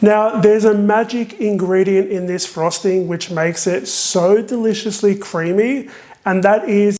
Now, there's a magic ingredient in this frosting which makes it so deliciously creamy, and that is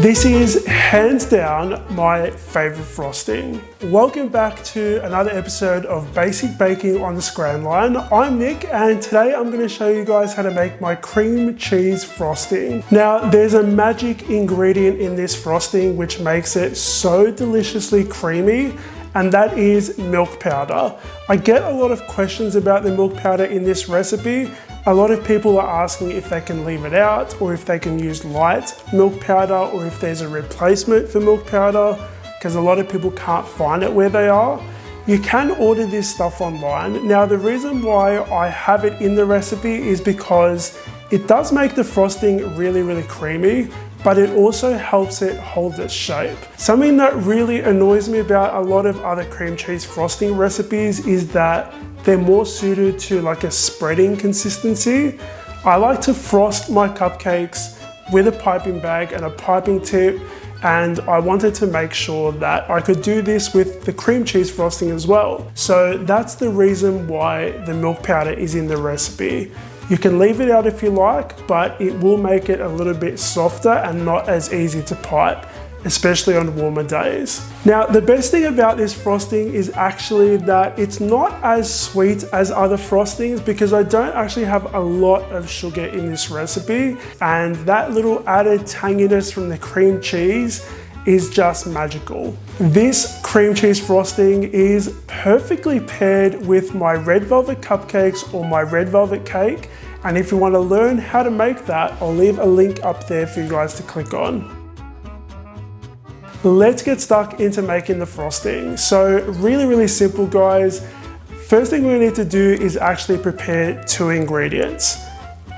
this is hands down my favorite frosting. Welcome back to another episode of Basic Baking on the Scramline. I'm Nick, and today I'm going to show you guys how to make my cream cheese frosting. Now, there's a magic ingredient in this frosting which makes it so deliciously creamy, and that is milk powder. I get a lot of questions about the milk powder in this recipe. A lot of people are asking if they can leave it out, or if they can use light milk powder, or if there's a replacement for milk powder, because a lot of people can't find it where they are. You can order this stuff online. Now, the reason why I have it in the recipe is because it does make the frosting really creamy, but it also helps it hold its shape. Something that really annoys me about a lot of other cream cheese frosting recipes is that they're more suited to like a spreading consistency. I like to frost my cupcakes with a piping bag and a piping tip, and I wanted to make sure that I could do this with the cream cheese frosting as well. So that's the reason why the milk powder is in the recipe. You can leave it out if you like, but it will make it a little bit softer and not as easy to pipe, especially on warmer days. Now, the best thing about this frosting is actually that it's not as sweet as other frostings, because I don't actually have a lot of sugar in this recipe, and that little added tanginess from the cream cheese is just magical. This cream cheese frosting is perfectly paired with my red velvet cupcakes or my red velvet cake, and if you want to learn how to make that, I'll leave a link up there for you guys to click on. Let's get stuck into making the frosting. So really simple, guys. First thing we need to do is actually prepare two ingredients.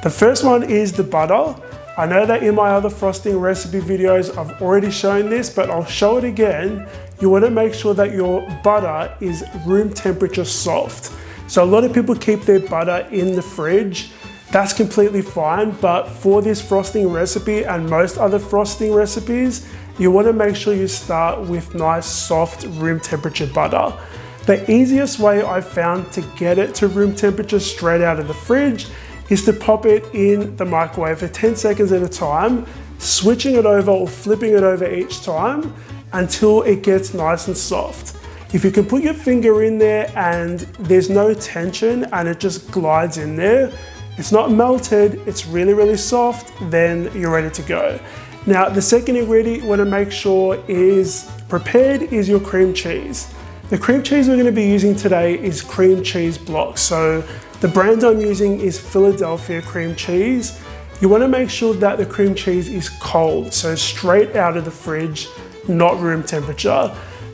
The first one is the butter. I know that in my other frosting recipe videos I've already shown this, but I'll show it again. You want to make sure that your butter is room temperature soft. So a lot of people keep their butter in the fridge. That's completely fine, but for this frosting recipe and most other frosting recipes, you want to make sure you start with nice soft room temperature butter. The easiest way I've found to get it to room temperature straight out of the fridge is to pop it in the microwave for 10 seconds at a time, switching it over or flipping it over each time until it gets nice and soft. If you can put your finger in there and there's no tension and it just glides in there, it's not melted, it's really soft, then you're ready to go. Now, the second ingredient you want to make sure is prepared is your cream cheese. The cream cheese we're going to be using today is cream cheese blocks. So the brand I'm using is Philadelphia cream cheese. You want to make sure that the cream cheese is cold, so straight out of the fridge, not room temperature.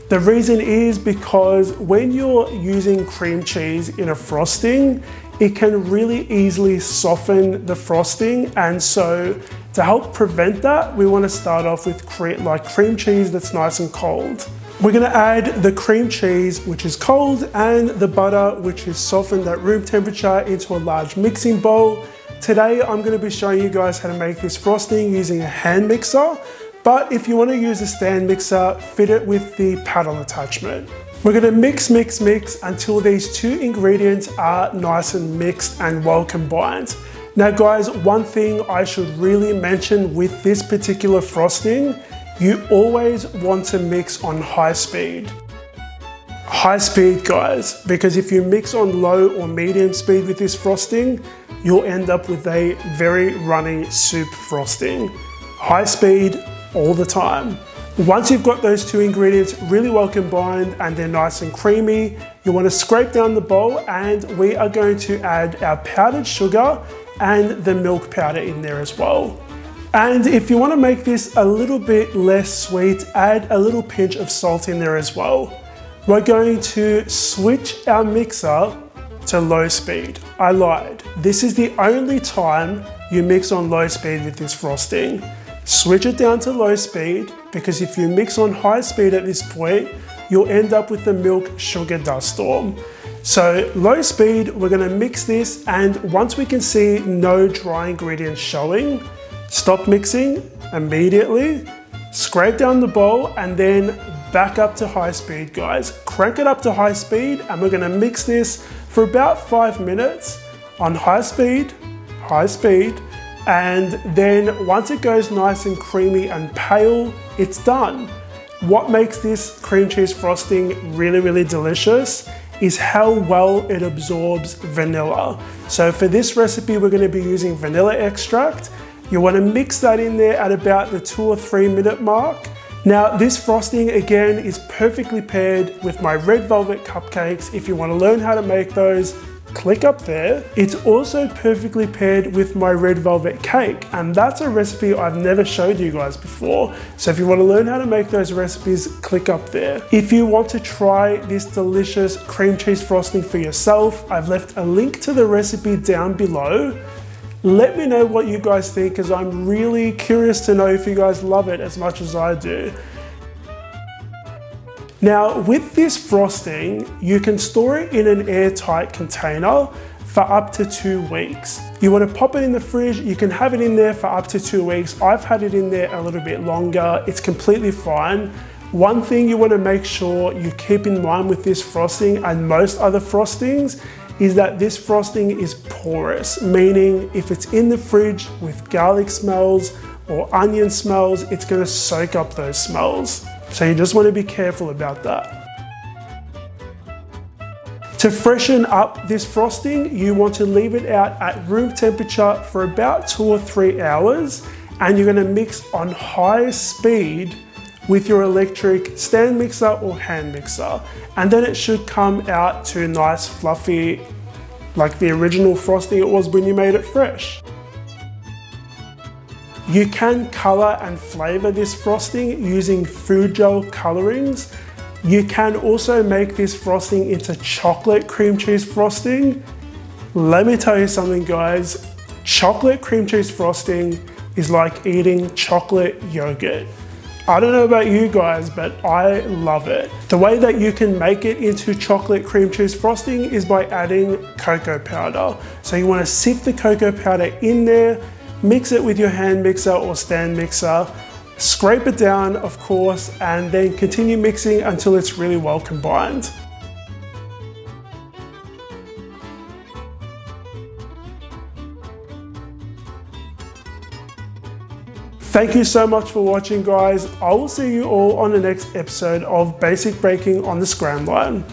The reason is because when you're using cream cheese in a frosting, it can really easily soften the frosting, and so to help prevent that, we want to start off with cream cheese that's nice and cold. We're going to add the cream cheese, which is cold, and the butter, which is softened at room temperature, into a large mixing bowl. Today, I'm going to be showing you guys how to make this frosting using a hand mixer, but if you want to use a stand mixer, fit it with the paddle attachment. We're going to mix until these two ingredients are nice and mixed and well combined. Now guys, one thing I should really mention with this particular frosting, you always want to mix on high speed. High speed, guys, because if you mix on low or medium speed with this frosting, you'll end up with a very runny soup frosting. High speed all the time. Once you've got those two ingredients really well combined and they're nice and creamy, you want to scrape down the bowl, and we are going to add our powdered sugar and the milk powder in there as well. And if you want to make this a little bit less sweet, add a little pinch of salt in there as well. We're going to switch our mixer to low speed. I lied. This is the only time you mix on low speed with this frosting. Switch it down to low speed, because if you mix on high speed at this point, you'll end up with the milk sugar dust storm. So low speed, we're going to mix this, and once we can see no dry ingredients showing, stop mixing immediately, scrape down the bowl and then back up to high speed, guys. Crank it up to high speed and we're gonna mix this for about 5 minutes on high speed, and then once it goes nice and creamy and pale, it's done. What makes this cream cheese frosting really, really delicious is how well it absorbs vanilla. So for this recipe, we're gonna be using vanilla extract. You wanna mix that in there at about the 2 or 3 minute mark. Now, this frosting, again, is perfectly paired with my red velvet cupcakes. If you wanna learn how to make those, click up there. It's also perfectly paired with my red velvet cake, and that's a recipe I've never showed you guys before. So if you want to learn how to make those recipes, click up there. If you want to try this delicious cream cheese frosting for yourself, I've left a link to the recipe down below. Let me know what you guys think, because I'm really curious to know if you guys love it as much as I do. Now, with this frosting, you can store it in an airtight container for up to 2 weeks. You want to pop it in the fridge, you can have it in there for up to 2 weeks. I've had it in there a little bit longer, it's completely fine. One thing you want to make sure you keep in mind with this frosting and most other frostings is that this frosting is porous, meaning if it's in the fridge with garlic smells or onion smells, it's going to soak up those smells. So you just want to be careful about that. To freshen up this frosting, you want to leave it out at room temperature for about 2 or 3 hours, and you're going to mix on high speed with your electric stand mixer or hand mixer, and then it should come out to nice fluffy, like the original frosting it was when you made it fresh. You can color and flavor this frosting using food gel colorings. You can also make this frosting into chocolate cream cheese frosting. Let me tell you something, guys. Chocolate cream cheese frosting is like eating chocolate yogurt. I don't know about you guys, but I love it. The way that you can make it into chocolate cream cheese frosting is by adding cocoa powder. So you want to sift the cocoa powder in there, mix it with your hand mixer or stand mixer, scrape it down, of course, and then continue mixing until it's really well combined. Thank you so much for watching, guys. I will see you all on the next episode of Basic Baking on the Scram Line.